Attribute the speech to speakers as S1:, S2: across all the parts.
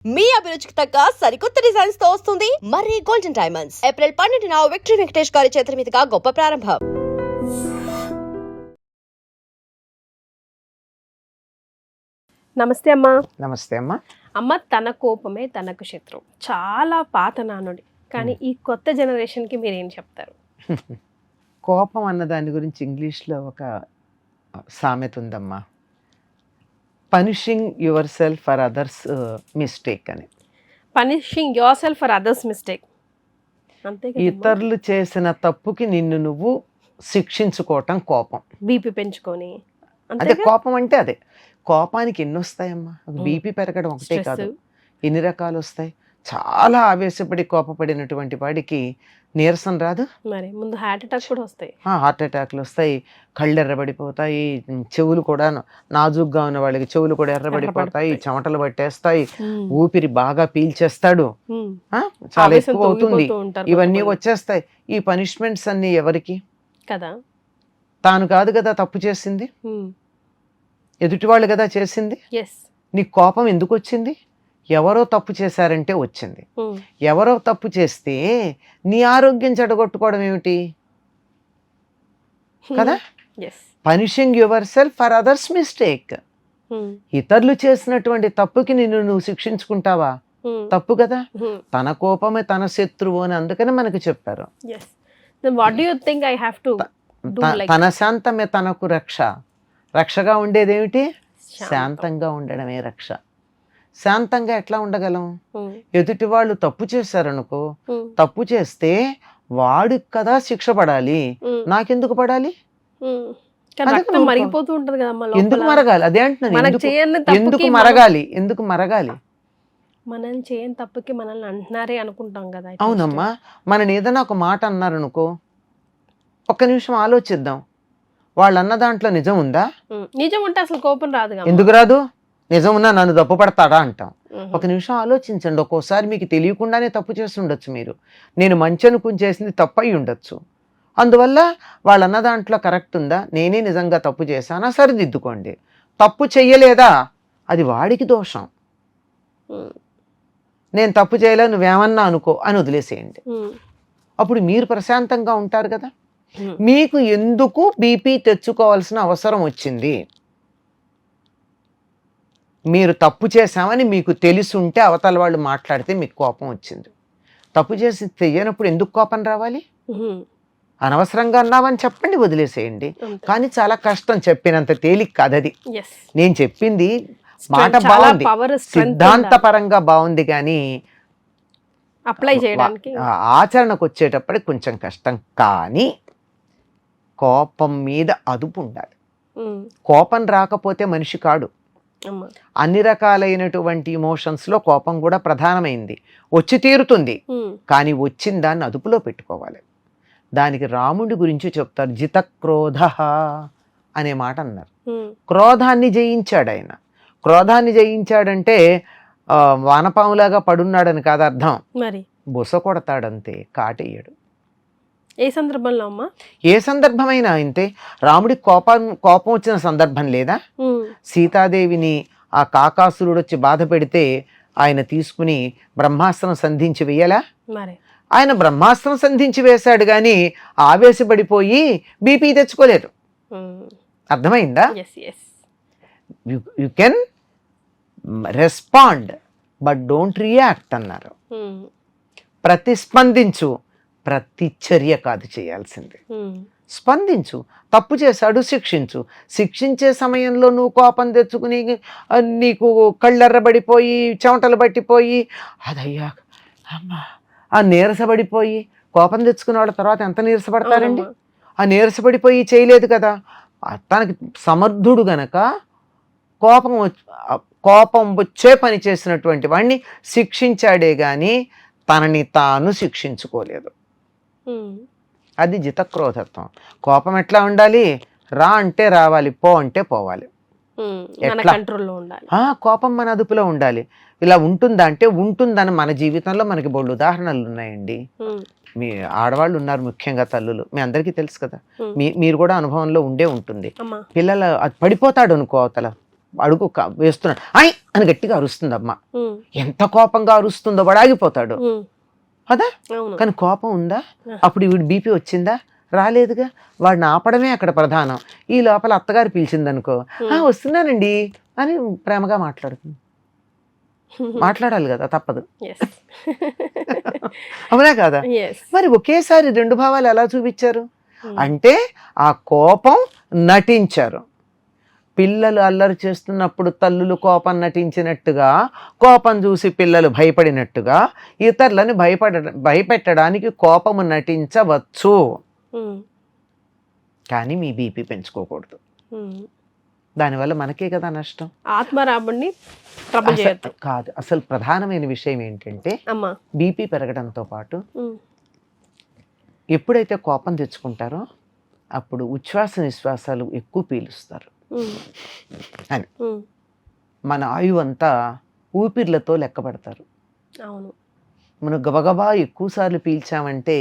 S1: మీ అభిరుచికి తగ్గ సరికొత్త డిజైన్స్ తో వస్తుంది మర్రి గోల్డెన్ డైమండ్స్. ఏప్రిల్ 12న విక్టరీ వెంకటేష్ గారి చేతుల మీదుగా గొప్ప ప్రారంభం.
S2: నమస్తే అమ్మా.
S3: నమస్తే అమ్మా.
S2: అమ్మ, తన కోపమే తనకు శత్రువు చాలా పాత నానుడి, కానీ ఈ కొత్త జనరేషన్కి మీరేం చెప్తారు?
S3: కోపం అన్న దాని గురించి ఇంగ్లీష్లో ఒక సామెత ఉందమ్మా, punishing yourself for others mistake అని.
S2: Punishing yourself for others mistake, అంతే కదా?
S3: ఇతరులు చేసిన తప్పుకి నిన్ను నువ్వు శిక్షించుకోవటం కోపం.
S2: బీపీ పెంచుకొని,
S3: అదే కోపం అంటే. అదే కోపానికి ఎన్ని వస్తాయమ్మా, బీపీ పెరగడం ఒకటే కాదు, ఎన్ని రకాలు వస్తాయి. చాలా ఆవేశపడి కోపపడినటువంటి వాడికి నీరసం రాదు,
S2: మరి ముందు హార్ట్ అటాక్ కూడా వస్తాయి.
S3: హార్ట్ అటాక్లు వస్తాయి, కళ్ళు ఎర్రబడిపోతాయి, చెవులు కూడా నాజుగ్గా ఉన్న వాళ్ళకి చెవులు కూడా ఎర్రబడిపోతాయి, చెమటలు పట్టేస్తాయి, ఊపిరి బాగా పీల్చేస్తాడు, చాలా ఎక్కువ అవుతుంది, ఇవన్నీ వచ్చేస్తాయి. ఈ పనిష్మెంట్స్ అన్ని ఎవరికి
S2: కదా?
S3: తాను కాదు కదా తప్పు చేసింది, ఎదుటి వాళ్ళు కదా చేసింది. నీ కోపం ఎందుకు వచ్చింది? ఎవరో తప్పు చేశారంటే వచ్చింది. ఎవరో తప్పు చేస్తే నీ ఆరోగ్యం చెడగొట్టుకోవడం ఏమిటి కదా? Punishing yourself for others mistake. ఇతరులు చేసినటువంటి తప్పుకి నిన్ను నువ్వు శిక్షించుకుంటావా? తప్పు కదా. తన కోపమే తన శత్రువు అని అందుకని మనకు చెప్పారు. తన శాంతమే తనకు రక్ష. రక్షగా ఉండేదేమిటి? శాంతంగా ఉండడమే రక్ష. శాంతంగా ఎట్లా ఉండగలం? ఎదుటి వాళ్ళు తప్పు చేశారనుకో, తప్పు చేస్తే వాడికి కదా శిక్ష పడాలి, నాకెందుకు పడాలి? ఎందుకు మరగాలి? అదే అంటున్నాను, ఎందుకు మరగాలి? ఎందుకు మరగాలి?
S2: మనం చేయని తప్పుకి మనల్ని అంటున్నారే అనుకుంటాం కదా.
S3: అవునమ్మా, మనని ఏదైనా ఒక మాట అన్నారనుకో, ఒక్క నిమిషం ఆలోచిద్దాం, వాళ్ళు అన్న దాంట్లో నిజం ఉందా?
S2: నిజం ఉంటే అసలు కోపం రాదు.
S3: ఎందుకు రాదు? నిజం ఉన్నా నన్ను తప్పు పడతాడా అంటాం. ఒక నిమిషం ఆలోచించండి, ఒక్కోసారి మీకు తెలియకుండానే తప్పు చేసి ఉండొచ్చు. మీరు నేను మంచి అనుకుని చేసింది తప్పు అయి ఉండొచ్చు. అందువల్ల వాళ్ళు అన్న దాంట్లో కరెక్ట్ ఉందా, నేనే నిజంగా తప్పు చేశానా, సరిదిద్దుకోండి. తప్పు చెయ్యలేదా, అది వాడికి దోషం. నేను తప్పు చేయలే, నువ్వేమన్నా అనుకో అని వదిలేసేయండి. అప్పుడు మీరు ప్రశాంతంగా ఉంటారు కదా. మీకు ఎందుకు బీపీ తెచ్చుకోవాల్సిన అవసరం వచ్చింది? మీరు తప్పు చేశామని మీకు తెలుసుంటే అవతల వాళ్ళు మాట్లాడితే మీకు కోపం వచ్చింది. తప్పు చేసి తెలియనప్పుడు ఎందుకు కోపం రావాలి? అనవసరంగా అన్నావని చెప్పండి, వదిలేసేయండి. కానీ చాలా కష్టం, చెప్పినంత తేలిక కాదది. నేను చెప్పింది మాట బాగుంది, సిద్ధాంతపరంగా బాగుంది, కానీ
S2: అప్లై చేయడానికి
S3: ఆచరణకు వచ్చేటప్పటికి కొంచెం కష్టం. కానీ కోపం మీద అదుపు ఉండాలి. కోపం రాకపోతే మనిషి కాడు. అన్ని రకాలైనటువంటి ఇమోషన్స్లో కోపం కూడా ప్రధానమైంది. వచ్చి తీరుతుంది, కానీ వచ్చిన దాన్ని అదుపులో పెట్టుకోవాలి. దానికి రాముడి గురించి చెప్తారు, జితక్రోధ అనే మాట అన్నారు. క్రోధాన్ని జయించాడు ఆయన. క్రోధాన్ని జయించాడంటే వానపాములాగా పడున్నాడని కాదు అర్థం, బుస కొడతాడంతే, కాటేయడు.
S2: ఏ సందర్భంలో అమ్మా?
S3: ఏ సందర్భమైనా అంతే. రాముడికి కోపం వచ్చిన సందర్భం లేదా? సీతాదేవిని ఆ కాకాసురుడు వచ్చి బాధ పెడితే ఆయన తీసుకుని బ్రహ్మాస్త్రం సంధించి వేయలా? ఆయన బ్రహ్మాస్త్రం సంధించి వేశాడు, కానీ ఆవేశపడిపోయి బీపీ తెచ్చుకోలేదు. అర్థమైందా? You can respond but don't react అన్నారు. ప్రతిస్పందించు, ప్రతిచర్య కాదు చేయాల్సింది. స్పందించు. తప్పు చేశాడు, శిక్షించు. శిక్షించే సమయంలో నువ్వు కోపం తెచ్చుకుని నీకు కళ్ళెర్రబడిపోయి చెమటలు పట్టిపోయి అదయ్యా అమ్మా ఆ నీరసపడిపోయి కోపం తెచ్చుకునే వాళ్ళ తర్వాత ఎంత నీరసపడతారండి? ఆ నీరసపడిపోయి చేయలేదు కదా. తనకి సమర్థుడు గనక కోపం వచ్చే పని చేసినటువంటి వాడిని శిక్షించాడే గాని తనని తాను శిక్షించుకోలేదు. అది జితక్రోధత్వం. కోపం ఎట్లా ఉండాలి? రా అంటే రావాలి, పో అంటే పోవాలి. కోపం మన అదుపులో ఉండాలి. ఇలా ఉంటుందా అంటే ఉంటుందని మన జీవితంలో మనకి బోల్డ్ ఉదాహరణలు ఉన్నాయండి. మీ ఆడవాళ్ళు ఉన్నారు, ముఖ్యంగా తల్లులు, మీ అందరికీ తెలుసు కదా. మీరు కూడా అనుభవంలో ఉండే ఉంటుంది. పిల్లలు అది పడిపోతాడు అనుకో అవతల, అడుగు వేస్తున్నాడు ఐ అని గట్టిగా అరుస్తుంది అమ్మ.
S2: ఉమ్,
S3: ఎంత కోపంగా అరుస్తుందో వాడు ఆగిపోతాడు
S2: ఉమ్,
S3: కదా.
S2: అవును.
S3: కానీ కోపం ఉందా? అప్పుడు వీడు బీపీ వచ్చిందా? రాలేదుగా. వాడిని ఆపడమే అక్కడ ప్రధానం. ఈ లోపల అత్తగారు పిలిచిందనుకో, వస్తున్నానండి అని ప్రేమగా మాట్లాడుతుంది. మాట్లాడాలి కదా, తప్పదు.
S2: Yes.
S3: అవునా కాదా?
S2: Yes.
S3: మరి ఒకేసారి రెండు భావాలు ఎలా చూపించారు అంటే ఆ కోపం నటించారు. పిల్లలు అల్లరి చేస్తున్నప్పుడు తల్లులు కోపం నటించినట్టుగా, కోపం చూసి పిల్లలు భయపడినట్టుగా ఇతరులను భయపెట్టడానికి కోపము నటించవచ్చు.
S2: ఉమ్,
S3: కానీ మీ బీపీ పెంచుకోకూడదు.
S2: ఉమ్.
S3: దానివల్ల మనకే కదా నష్టం.
S2: ఆత్మరాబుడిని ట్రబుల్ చేయొద్దు.
S3: కాదు, అసలు ప్రధానమైన విషయం ఏంటంటే
S2: అమ్మా.
S3: బీపీ పెరగడంతో పాటు
S2: ఉమ్,
S3: ఎప్పుడైతే కోపం తెచ్చుకుంటారో అప్పుడు ఉచ్ఛ్వాస నిశ్వాసాలు ఎక్కువ పీలుస్తారు
S2: ఉమ్,
S3: అని.
S2: ఉమ్.
S3: మన ఆయువు అంతా ఊపిర్లతో లెక్క పెడతారు.
S2: అవును.
S3: మనం గబగబా ఎక్కువసార్లు పీల్చామంటే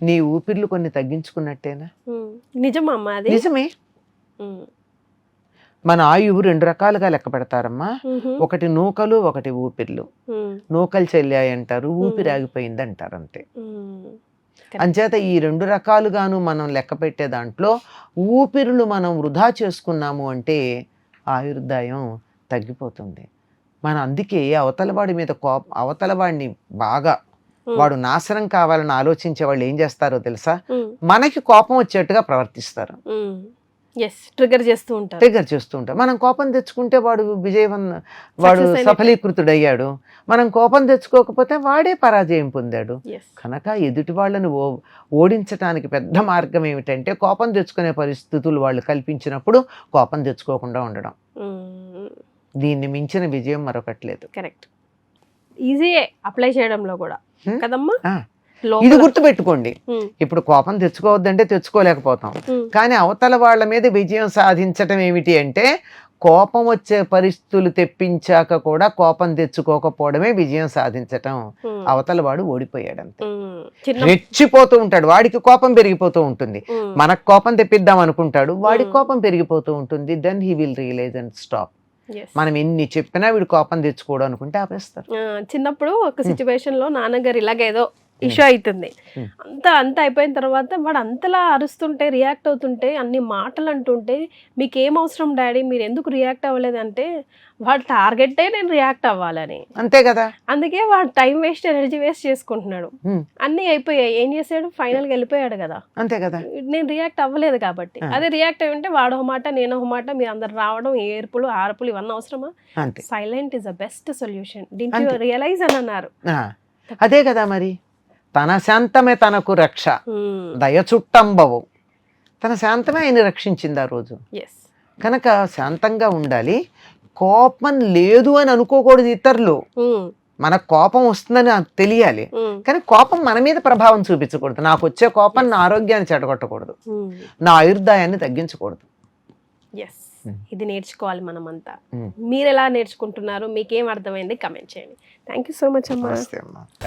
S3: నీ ఊపిర్లు కొన్ని తగ్గించుకున్నట్టేనా?
S2: ఉమ్. నిజమా అమ్మా అది?
S3: నిజమే.
S2: ఉమ్,
S3: మన ఆయువు రెండు రకాలుగా లెక్క పెడతారమ్మా.
S2: ఉహు,
S3: ఒకటి నూకలు, ఒకటి ఊపిర్లు.
S2: ఉమ్,
S3: నూకలు చెల్లాయి అంటారు, ఊపిరి ఆగిపోయింది అంటారు, అంతే.
S2: ఉమ్.
S3: అంచేత ఈ రెండు రకాలుగాను మనం లెక్క పెట్టే దాంట్లో ఊపిరులు మనం వృధా చేసుకున్నాము అంటే ఆయుర్దాయం తగ్గిపోతుంది. మనం అందుకే అవతలవాడి మీద అవతలవాడిని బాగా వాడు నాశనం కావాలని ఆలోచించే వాళ్ళు ఏం చేస్తారో తెలుసా? మనకి కోపం వచ్చేట్టుగా ప్రవర్తిస్తారు,
S2: ట్రిగర్ చేస్తూ ఉంటారు.
S3: ట్రిగర్ చేస్తూ ఉంటారు. మనం కోపం తెచ్చుకుంటే వాడు వాడు సఫలీకృతుడయ్యాడు. మనం కోపం తెచ్చుకోకపోతే వాడే పరాజయం పొందాడు. కనుక ఎదుటి వాళ్ళని ఓడించడానికి పెద్ద మార్గం ఏమిటంటే కోపం తెచ్చుకునే పరిస్థితులు వాళ్ళు కల్పించినప్పుడు కోపం తెచ్చుకోకుండా ఉండడం. దీన్ని మించిన విజయం మరొకట్లేదు.
S2: కరెక్ట్. ఈజీయే అప్లై చేయడంలో కూడా కదమ్మా.
S3: ఇది గుర్తుపెట్టుకోండి. ఇప్పుడు కోపం తెచ్చుకోవద్దంటే తెచ్చుకోలేకపోతాం, కానీ అవతల వాళ్ళ మీద విజయం సాధించటం ఏమిటి అంటే కోపం వచ్చే పరిస్థితులు తెప్పించాక కూడా కోపం తెచ్చుకోకపోవడమే విజయం సాధించటం. అవతల వాడు ఓడిపోయాడంతే. రెచ్చిపోతూ ఉంటాడు, వాడికి కోపం పెరిగిపోతూ ఉంటుంది. మనకు కోపం తెప్పిద్దాం అనుకుంటాడు, వాడికి కోపం పెరిగిపోతూ ఉంటుంది. Then he will realize and stop. మనం ఎన్ని చెప్పినా వీడు కోపం తెచ్చుకోవడం అనుకుంటే ఆపేస్తారు.
S2: చిన్నప్పుడు ఒక సిచ్యువేషన్ లో నాన్నగారు ఇలాగేదో ఇష్యూ అవుతుంది, అంత అయిపోయిన తర్వాత వాడు అంతలా అరుస్తుంటే రియాక్ట్ అవుతుంటే అన్ని మాటలు అంటుంటే మీకేం అవసరం డాడీ, మీరు ఎందుకు రియాక్ట్ అవ్వలేదంటే వాడు టార్గెట్టే నేను రియాక్ట్ అవ్వాలని.
S3: అంతే కదా.
S2: అందుకే వాడు టైం వేస్ట్, ఎనర్జీ వేస్ట్ చేసుకుంటున్నాడు. అన్ని అయిపోయాయి, ఏం చేశాడు? ఫైనల్ గా వెళ్ళిపోయాడు కదా.
S3: అంతే కదా. నేను
S2: రియాక్ట్ అవ్వలేదు కాబట్టి. అదే రియాక్ట్ అయ్యి ఉంటే వాడు ఒక మాట నేను ఒక మాట, మీరు అందరు రావడం, ఏర్పులు ఆర్పులు ఇవన్నీ అవసరమా? Silent is the best solution. దీంట్లో రియలైజ్ అని అన్నారు.
S3: అదే కదా మరి. తన శాంతమే తనకు రక్ష, దయచుట్టంబవు. తన శాంతమే ఆయన రక్షించింది ఆ రోజు. కనుక శాంతంగా ఉండాలి. కోపం లేదు అని అనుకోకూడదు ఇతరులు. మనకు కోపం వస్తుందని తెలియాలి, కానీ కోపం మన మీద ప్రభావం చూపించకూడదు. నాకు వచ్చే కోపం నా ఆరోగ్యాన్ని చెడగొట్టకూడదు, నా ఆయుర్దాయాన్ని తగ్గించకూడదు.
S2: ఇది నేర్చుకోవాలి మనమంతా. మీరు ఎలా నేర్చుకుంటున్నారు, మీకేం అర్థమైంది కమెంట్ చేయండి. థ్యాంక్ యూ సో మచ్ అమ్మా.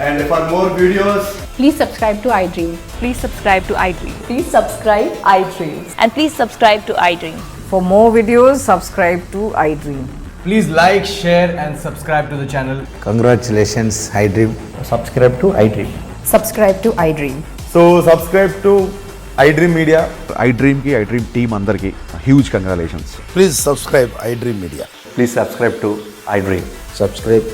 S4: And for more videos,
S5: please subscribe to iDream.
S6: Please subscribe to iDream.
S5: Please subscribe iDream.
S6: And please subscribe to iDream.
S5: For more videos, subscribe to iDream.
S4: please like, share and subscribe to the channel.
S7: Congratulations, iDream.
S8: Subscribe to iDream.
S5: Subscribe to iDream.
S8: So subscribe to iDream Media.
S9: iDream ki iDream team andarki huge congratulations.
S7: Please subscribe iDream Media.
S8: Please subscribe to iDream.
S7: Subscribe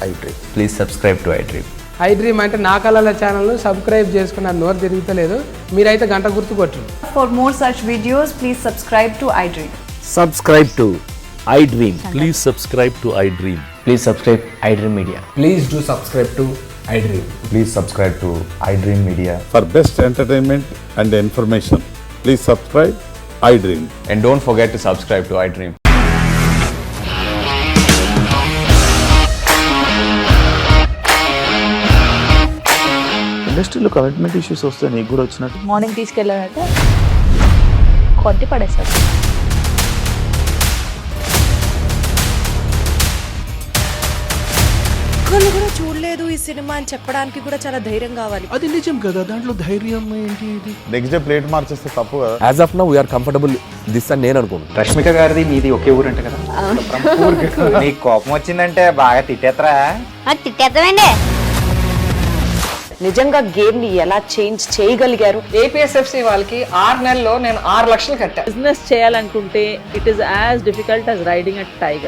S7: iDream.
S8: Please subscribe to iDream.
S10: iDream అంటే నా కళల ఛానల్ను subscribe చేసుకున్న నోరు తిరుగుతలేదు, మీరైతే గంట గుర్తు కొట్టండి.
S5: For more such videos, please subscribe to iDream.
S7: Subscribe to iDream.
S11: Please subscribe to iDream.
S8: Please subscribe iDream Media.
S4: Please do subscribe to iDream.
S8: Please subscribe to iDream Media.
S9: For best entertainment and information, please subscribe iDream.
S8: And don't forget to subscribe to iDream.
S11: ఇండస్ట్రీలో commitment issues వస్తే నీకు కూడా వచ్చినట్టు
S6: morning తీసుకెళ్ళారంటే కొట్టి పడేశారు.
S1: ఒక్కళ్ళు కూడా చూడలేదు ఈ సినిమా అని చెప్పడానికి కూడా చాలా ధైర్యం కావాలి.
S11: అది నిజం కదా, దాంట్లో ధైర్యం ఏంటి? ఇది
S9: నెక్స్ట్ డే ప్లేట్ మార్చేస్తే తప్పు కదా.
S8: As of now we are comfortable this అని నేను అనుకుంటున్నాను.
S4: రష్మిక గారిది మీది ఒకే ఊరంట కదా. నీకు కోపం వచ్చిందంటే బాగా తిట్టేత్తరా?
S1: తిట్టేద్దామండి.
S5: నిజంగా గేమ్ ని ఎలా చేంజ్ చేయగలిగారు?
S10: ఏపీఎస్ఎఫ్సి వాళ్ళకి 6 నెలల్లో నేను 6 లక్షలు కట్టా.
S6: బిజినెస్ చేయాలనుకుంటే it is as difficult as riding a tiger.